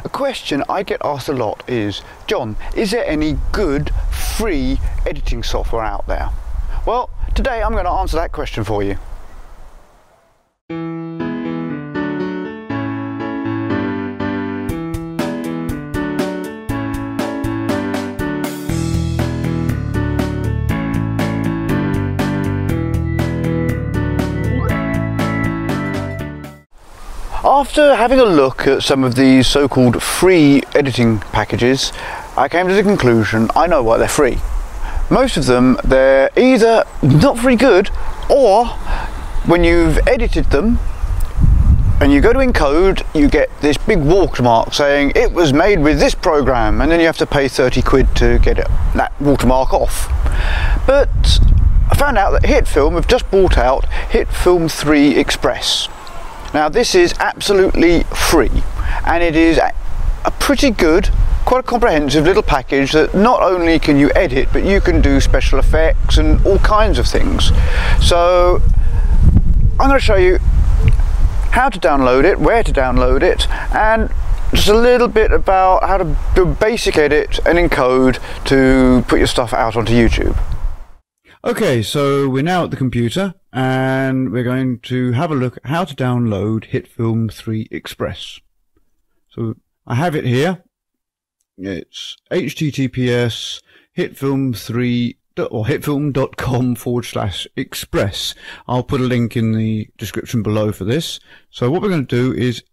A question I get asked a lot is, John, is there any good free editing software out there? Well, today I'm going to answer that question for you. After having a look at some of these so-called free editing packages, I came to the conclusion I know why they're free. Most of them, they're either not very good, or when you've edited them and you go to encode, you get this big watermark saying it was made with this program, and then you have to pay 30 quid to get that watermark off. But I found out that Hitfilm have just brought out Hitfilm 3 Express. Now this is absolutely free, and it is a pretty good, quite a comprehensive little package that not only can you edit, but you can do special effects and all kinds of things. So I'm going to show you how to download it, where to download it, and just a little bit about how to do basic edit and encode to put your stuff out onto YouTube. Okay, so we're now at the computer and we're going to have a look at how to download Hitfilm 3 Express. So I have it here. It's https hitfilm3 or hitfilm.com/express. I'll put a link in the description below for this. So what we're going to do is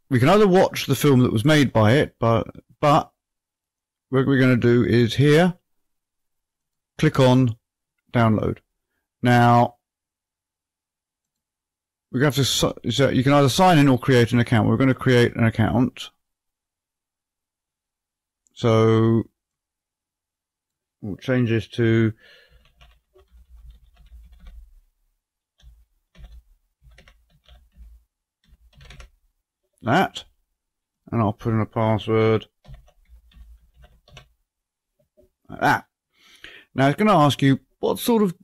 we can either watch the film that was made by it, but what we're going to do is here, click on download. Now we have to, so you can either sign in or create an account. We're going to create an account, so we'll change this to that, and I'll put in a password like that. Now it's going to ask you, what sort of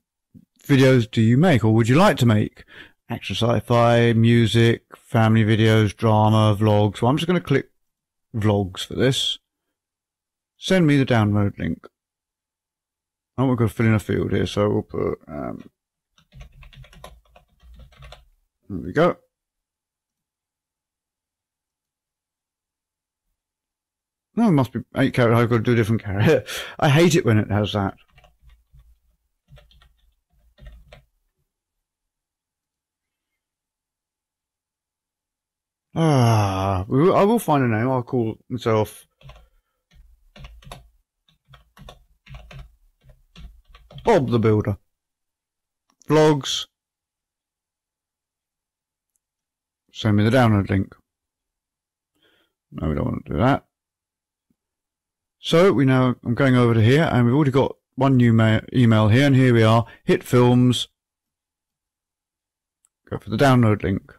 videos do you make, or would you like to make? Action, sci-fi, music, family videos, drama, vlogs. So I'm just going to click vlogs for this. Send me the download link. Oh, we've got to fill in a field here, so we'll put there we go. No, it must be 8 characters. I've got to do a different character. I hate it when it has that. I will find a name. I'll call myself Bob the Builder. Vlogs. Send me the download link. No, we don't want to do that. So I'm going over to here, and we've already got one new email here, and here we are, Hitfilms. Go for the download link.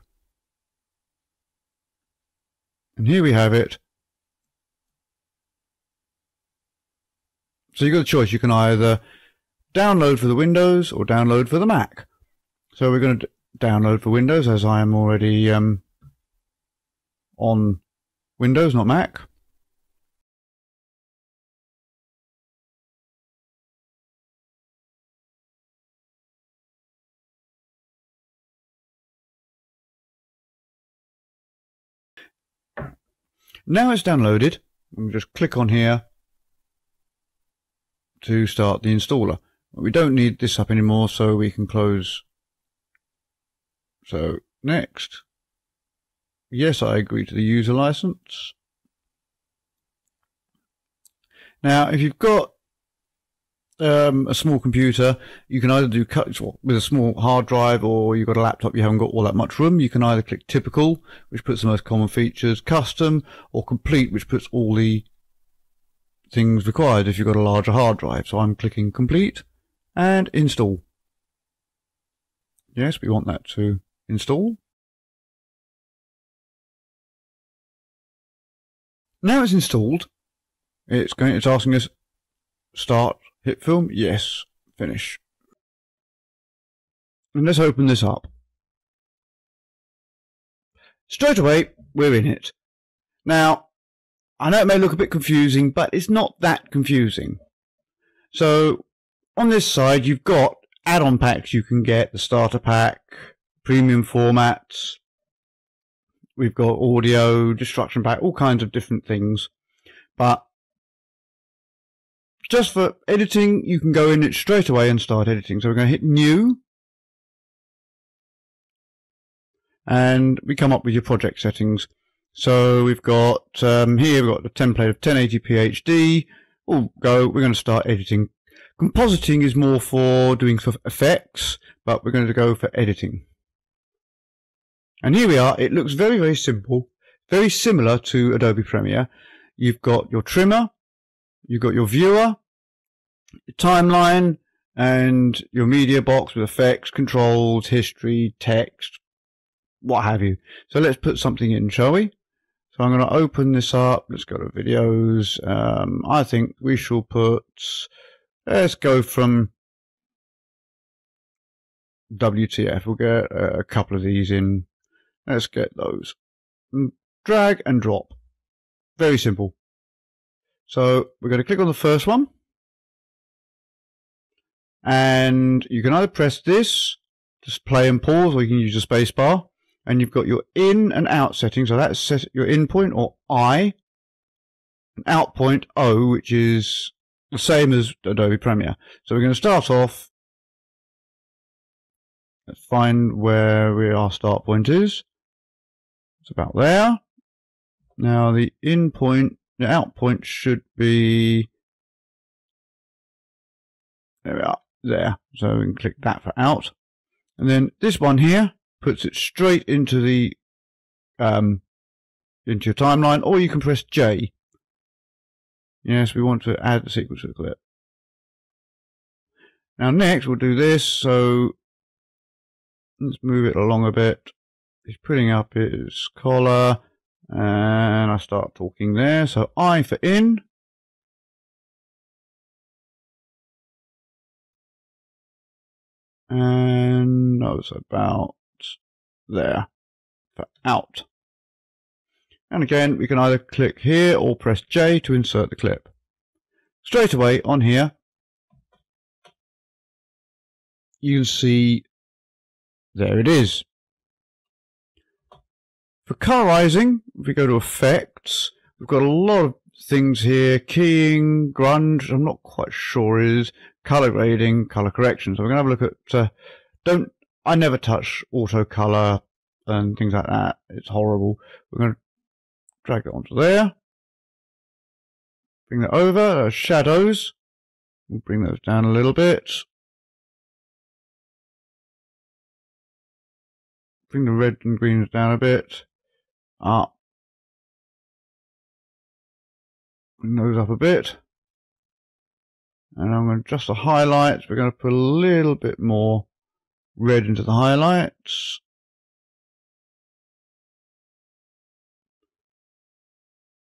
And here we have it. So you've got a choice. You can either download for the Windows or download for the Mac. So we're going to download for Windows, as I am already on Windows, not Mac. Now it's downloaded, we just click on here to start the installer. We don't need this up anymore, so we can close. So next, yes, I agree to the user license. Now if you've got a small computer, you can either do with a small hard drive, or you've got a laptop, you haven't got all that much room. You can either click typical, which puts the most common features, custom, or complete, which puts all the things required if you've got a larger hard drive. So I'm clicking complete and install. Yes, we want that to install. Now it's installed, it's asking us start Hitfilm, yes, finish. And let's open this up. Straight away, we're in it. Now, I know it may look a bit confusing, but it's not that confusing. So on this side, you've got add-on packs you can get, the starter pack, premium formats. We've got audio, destruction pack, all kinds of different things. But just for editing, you can go in it straight away and start editing. So we're going to hit new. And we come up with your project settings. So we've got here we've got the template of 1080p HD. We're going to start editing. Compositing is more for doing for effects, but we're going to go for editing. And here we are. It looks very, very simple, very similar to Adobe Premiere. You've got your trimmer, you've got your viewer, your timeline, and your media box with effects, controls, history, text, what have you. So let's put something in, shall we? So I'm going to open this up. Let's go to videos. I think we shall put, let's go from WTF. We'll get a couple of these in. Let's get those. Drag and drop. Very simple. So we're going to click on the first one. And you can either press this, just play and pause, or you can use the space bar. And you've got your in and out settings. So that's set your in point, or I, and out point, O, which is the same as Adobe Premiere. So we're going to start off. Let's find where our start point is. It's about there. Now the in point, the out point should be, there we are, there. So we can click that for out. And then this one here puts it straight into the into your timeline, or you can press J. Yes, we want to add the sequence to the clip. Now next we'll do this, so let's move it along a bit. He's putting up his collar, and I start talking there. So I for in. And that was about there for out. And again, we can either click here or press J to insert the clip. Straight away on here, you can see there it is. For colorizing, if we go to effects, we've got a lot of things here. Keying, grunge, I'm not quite sure is, color grading, color correction. So we're going to have a look at, I never touch auto color and things like that. It's horrible. We're going to drag it onto there. Bring that over. Shadows. We'll bring those down a little bit. Bring the red and greens down a bit. Up. Bring those up a bit. And I'm going to adjust the highlights. We're going to put a little bit more red into the highlights.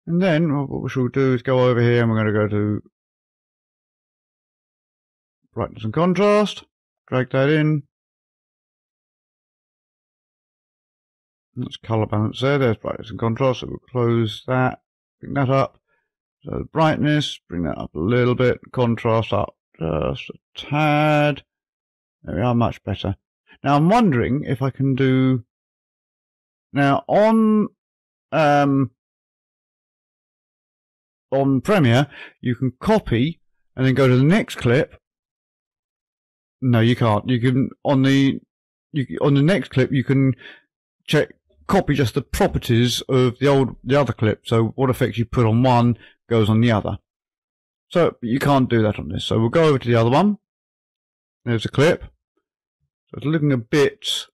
And then what we shall do is go over here and we're going to go to brightness and contrast. Drag that in. That's color balance there. There's brightness and contrast. So we'll close that. Bring that up. So the brightness, bring that up a little bit. Contrast up just a tad. There we are, much better. Now I'm wondering if I can do, now on Premiere you can copy and then go to the next clip. No, you can't. You can on the next clip you can copy just the properties of the other clip. So what effects you put on one goes on the other. So you can't do that on this. So we'll go over to the other one. There's a clip. So it's looking a bit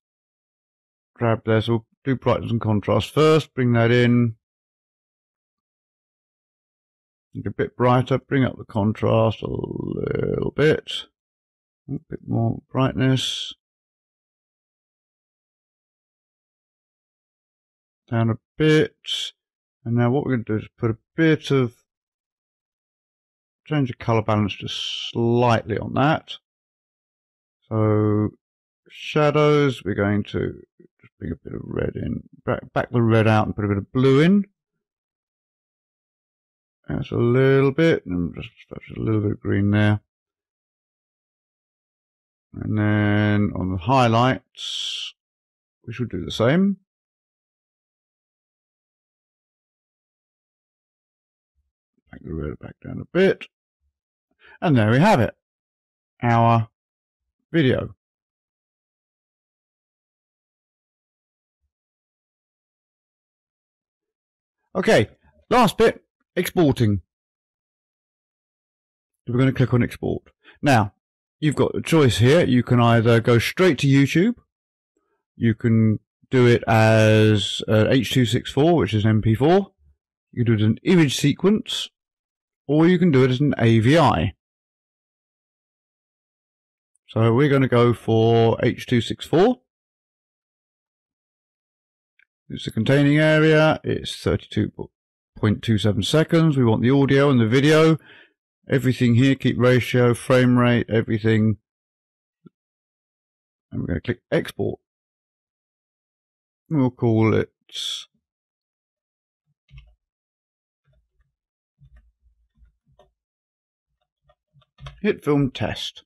drab there. So we'll do brightness and contrast first. Bring that in. Make it a bit brighter. Bring up the contrast a little bit. A bit more brightness. Down a bit. And now what we're going to do is put a bit of, change the color balance just slightly on that. So shadows, we're going to just bring a bit of red in, back the red out and put a bit of blue in. That's a little bit, and just a little bit of green there. And then on the highlights, we should do the same. Back the red back down a bit. And there we have it. Our video. Okay, last bit, exporting. So we're going to click on export. Now, you've got a choice here. You can either go straight to YouTube. You can do it as H.264, which is an MP4. You can do it as an image sequence, or you can do it as an AVI. So we're going to go for H.264. It's the containing area. It's 32.27 seconds. We want the audio and the video. Everything here, keep ratio, frame rate, everything. And we're going to click export. We'll call it Hitfilm test.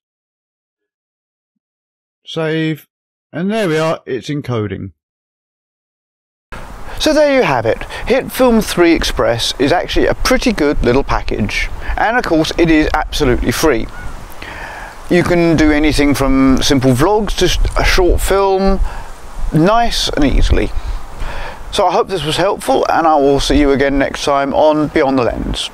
Save. And there we are, it's encoding. So there you have it. Hitfilm 3 Express is actually a pretty good little package, and of course it is absolutely free. You can do anything from simple vlogs to a short film, nice and easily. So I hope this was helpful, and I will see you again next time on Beyond the Lens.